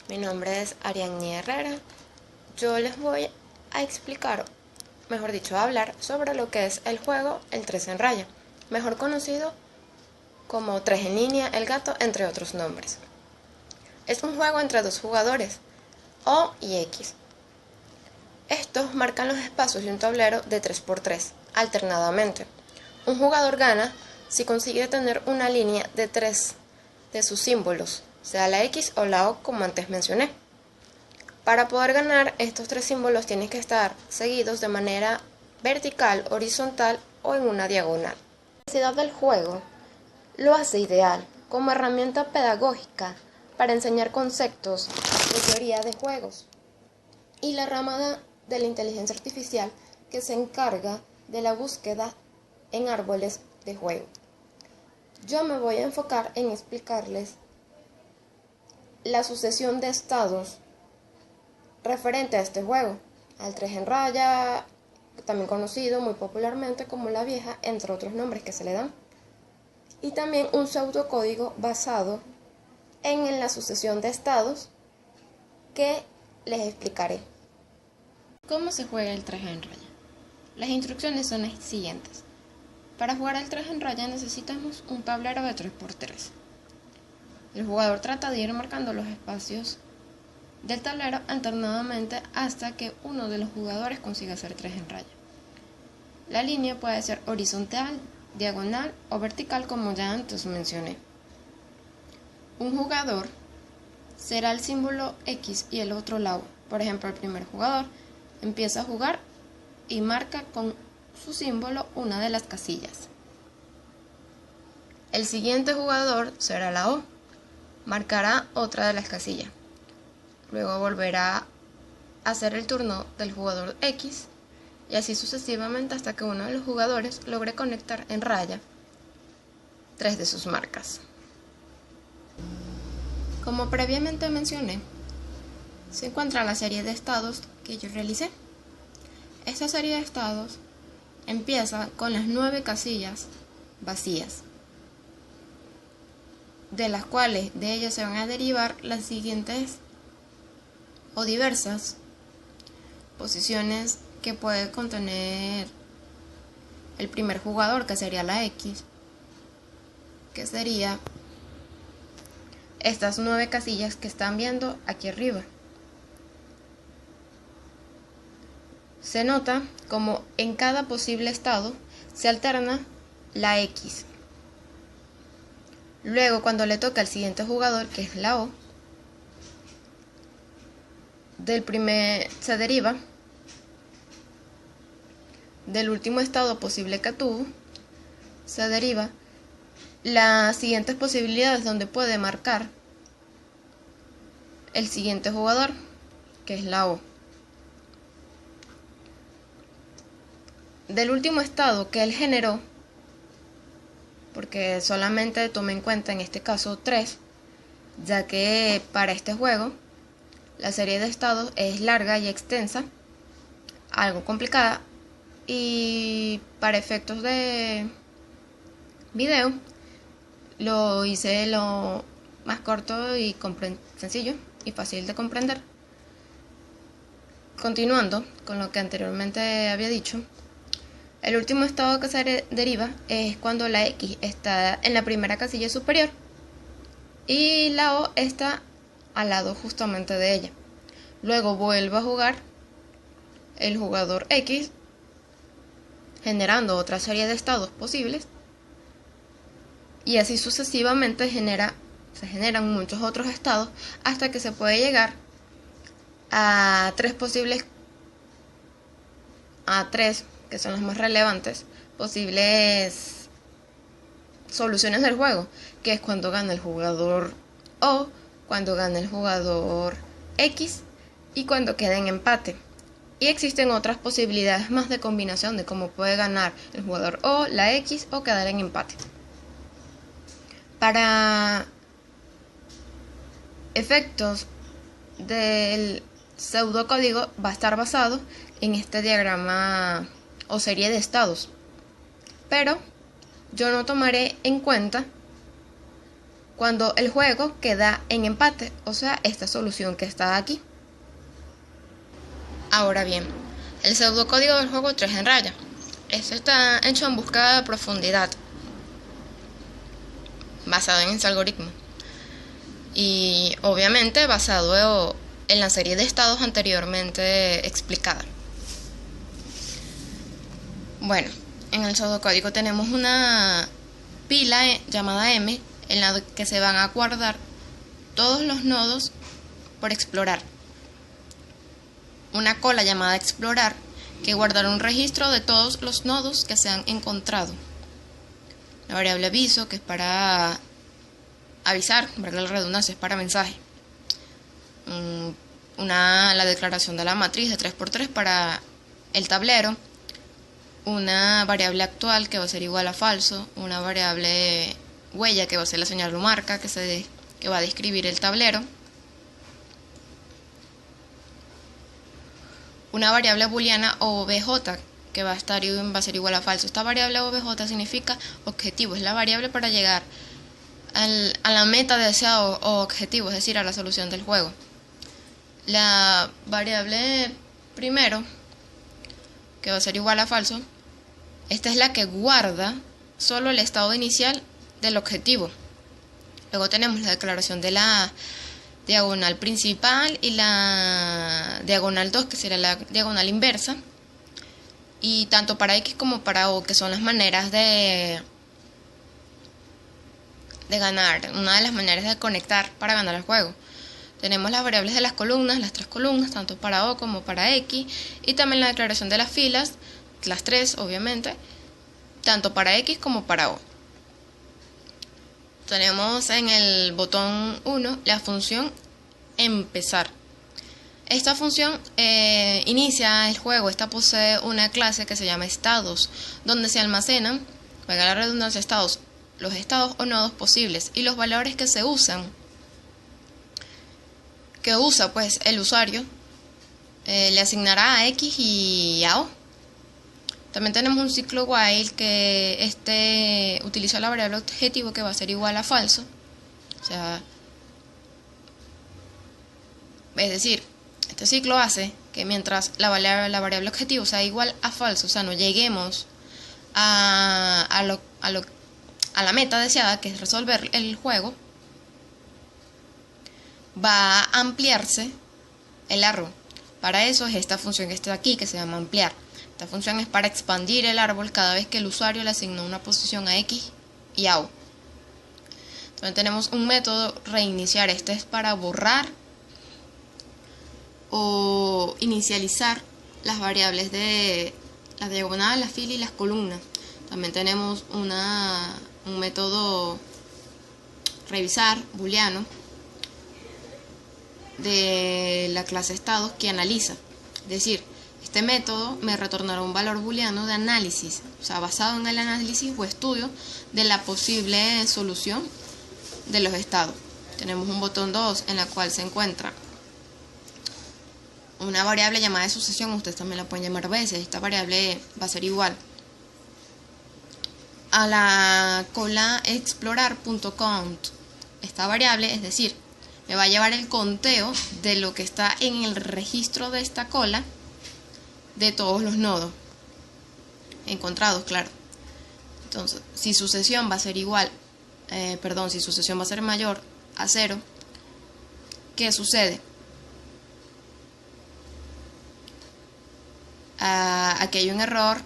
Mi nombre es Ariadne Herrera. Yo les voy a explicar, mejor dicho, a hablar sobre lo que es el juego El 3 en raya, mejor conocido como 3 en línea, El gato, entre otros nombres. Es un juego entre dos jugadores, O y X. Estos marcan los espacios de un tablero de 3×3, alternadamente. Un jugador gana si consigue tener una línea de 3 de sus símbolos, sea la X o la O como antes mencioné. Para poder ganar, estos tres símbolos tienen que estar seguidos de manera vertical, horizontal o en una diagonal. La necesidad del juego lo hace ideal como herramienta pedagógica para enseñar conceptos de teoría de juegos y la rama de la inteligencia artificial que se encarga de la búsqueda en árboles de juego. Yo me voy a enfocar en explicarles la sucesión de estados referente a este juego, al 3 en raya, también conocido muy popularmente como la vieja, entre otros nombres que se le dan, y también un pseudocódigo basado en la sucesión de estados que les explicaré. ¿Cómo se juega el 3 en raya? Las instrucciones son las siguientes. Para jugar al 3 en raya necesitamos un tablero de 3×3. El jugador trata de ir marcando los espacios del tablero alternadamente hasta que uno de los jugadores consiga hacer 3 en raya. La línea puede ser horizontal, diagonal o vertical como ya antes mencioné. Un jugador será el símbolo X y el otro la O. Por ejemplo, el primer jugador empieza a jugar y marca con su símbolo una de las casillas. El siguiente jugador será la O, marcará otra de las casillas. Luego volverá a hacer el turno del jugador X y así sucesivamente hasta que uno de los jugadores logre conectar en raya 3 de sus marcas. Como previamente mencioné, se encuentra la serie de estados que yo realicé. Esta serie de estados empieza con las 9 casillas vacías, de las cuales de ellas se van a derivar las siguientes o diversas posiciones que puede contener el primer jugador, que sería la X, que sería estas 9 casillas que están viendo aquí arriba. Se nota como en cada posible estado se alterna la X. Luego, cuando le toca al siguiente jugador, que es la O, del primer se deriva del último estado posible que tuvo, se deriva las siguientes posibilidades donde puede marcar el siguiente jugador, que es la O. Del último estado que él generó, porque solamente tome en cuenta en este caso 3, ya que para este juego la serie de estados es larga y extensa, algo complicada, y para efectos de video lo hice lo más corto y sencillo y fácil de comprender. Continuando con lo que anteriormente había dicho, el último estado que se deriva es cuando la X está en la primera casilla superior y la O está al lado justamente de ella. Luego vuelve a jugar el jugador X, generando otra serie de estados posibles, y así sucesivamente se generan muchos otros estados hasta que se puede llegar a 3 que son las más relevantes, posibles soluciones del juego, que es cuando gana el jugador O, cuando gana el jugador X y cuando queda en empate. Y existen otras posibilidades más de combinación de cómo puede ganar el jugador O, la X o quedar en empate. Para efectos del pseudocódigo va a estar basado en este diagrama o serie de estados, pero yo no tomaré en cuenta cuando el juego queda en empate, o sea, esta solución que está aquí. Ahora bien, el pseudocódigo del juego 3 en raya. Este está hecho en búsqueda de profundidad, basado en ese algoritmo. Y obviamente basado en la serie de estados anteriormente explicada. Bueno, en el pseudocódigo tenemos una pila llamada M en la que se van a guardar todos los nodos por explorar. Una cola llamada explorar que guardará un registro de todos los nodos que se han encontrado. La variable aviso, que es para avisar, valga la redundancia, es para mensaje. La declaración de la matriz de 3×3 para el tablero. Una variable actual que va a ser igual a falso. Una variable huella que va a ser la señal o marca que va a describir el tablero. Una variable booleana OBJ que va a ser igual a falso. Esta variable OBJ significa objetivo, es la variable para llegar a la meta deseada o objetivo, es decir, a la solución del juego. La variable primero, que va a ser igual a falso, esta es la que guarda solo el estado inicial del objetivo. Luego tenemos la declaración de la diagonal principal y la diagonal 2, que será la diagonal inversa. Y tanto para X como para O, que son las maneras de ganar, una de las maneras de conectar para ganar el juego. Tenemos las variables de las columnas, las 3 columnas, tanto para O como para X, y también la declaración de las filas, las 3 obviamente, tanto para X como para O. Tenemos en el botón 1 la función empezar. Esta función inicia el juego. Esta posee una clase que se llama estados, donde se almacenan, valga la redundancia, los estados o nodos posibles y los valores que se usan, que usa pues el usuario, le asignará a X y a O. También tenemos un ciclo while que utiliza la variable objetivo que va a ser igual a falso. O sea, es decir, este ciclo hace que mientras la variable objetivo sea igual a falso, o sea, no lleguemos a la meta deseada, que es resolver el juego, va a ampliarse el árbol. Para eso es esta función que está aquí, que se llama ampliar. Esta función es para expandir el árbol cada vez que el usuario le asignó una posición a X y a O. También tenemos un método reiniciar. Este es para borrar o inicializar las variables de la diagonal, la fila y las columnas. También tenemos un método revisar booleano de la clase estados que analiza. Es decir, este método me retornará un valor booleano de análisis, o sea, basado en el análisis o estudio de la posible solución de los estados. Tenemos un botón 2 en la cual se encuentra una variable llamada de sucesión. Ustedes también la pueden llamar veces. Esta variable va a ser igual a la cola explorar.count. Esta variable, es decir, me va a llevar el conteo de lo que está en el registro de esta cola de todos los nodos encontrados, claro. Entonces, si sucesión va a ser igual, si sucesión va a ser mayor a 0, ¿qué sucede? Aquí hay un error,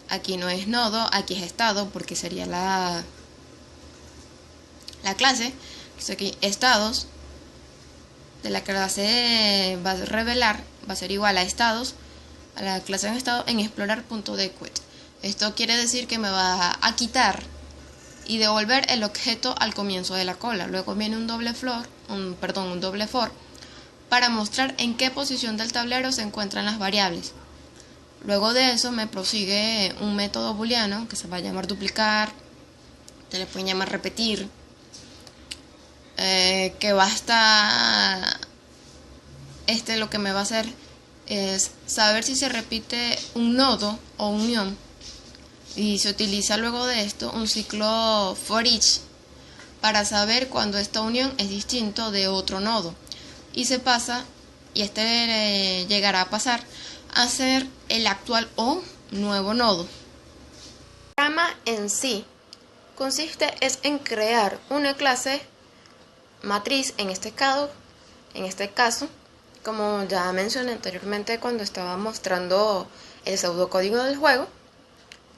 aquí no es nodo, aquí es estado, porque sería la clase, que es aquí estados, de la clase va a revelar, va a ser igual a estados, a la clase en estado en explorar.dequit. Esto quiere decir que me va a quitar y devolver el objeto al comienzo de la cola. Luego viene un doble for para mostrar en qué posición del tablero se encuentran las variables. Luego de eso me prosigue un método booleano que se va a llamar duplicar, se le pueden llamar repetir, que va a estar, lo que me va a hacer es saber si se repite un nodo o unión, y se utiliza luego de esto un ciclo for each para saber cuándo esta unión es distinto de otro nodo y se pasa, y este llegará a pasar a ser el actual o nuevo nodo. El programa en sí consiste en crear una clase matriz en este caso, como ya mencioné anteriormente cuando estaba mostrando el pseudocódigo del juego,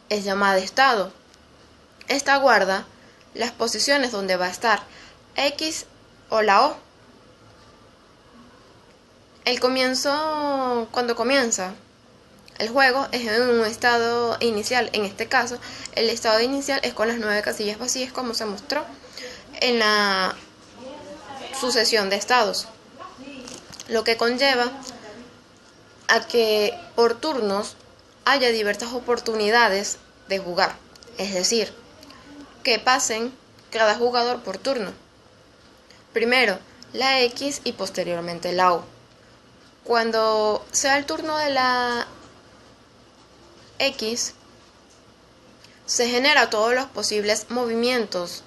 es llamada estado. Esta guarda las posiciones donde va a estar X o la O. Cuando comienza el juego es en un estado inicial. En este caso, el estado inicial es con las 9 casillas vacías, como se mostró en la sucesión de estados, lo que conlleva a que por turnos haya diversas oportunidades de jugar, es decir, que pasen cada jugador por turno. Primero la X y posteriormente la O. Cuando sea el turno de la X, se genera todos los posibles movimientos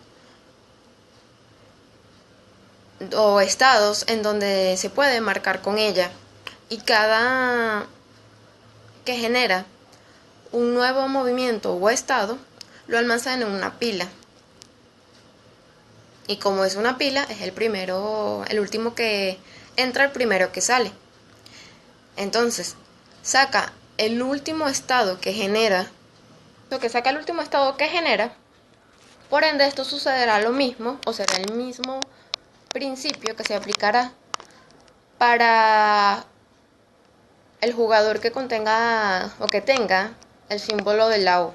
o estados en donde se puede marcar con ella, y cada que genera un nuevo movimiento o estado lo almacena en una pila, y como es una pila es el último que entra, el primero que sale. Entonces saca el último estado que genera, por ende esto sucederá lo mismo, o será el mismo principio que se aplicará para el jugador que contenga o que tenga el símbolo de la O.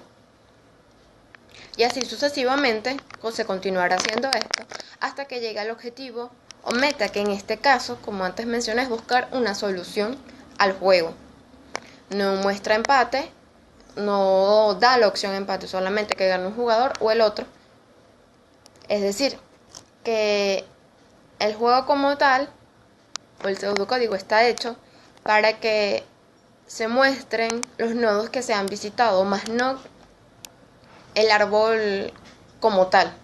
Y así sucesivamente se continuará haciendo esto hasta que llegue al objetivo o meta, que en este caso, como antes mencioné, es buscar una solución al juego. No muestra empate, no da la opción empate, solamente que gane un jugador o el otro. Es decir, que el juego como tal, o el pseudocódigo, está hecho para que se muestren los nodos que se han visitado, más no el árbol como tal.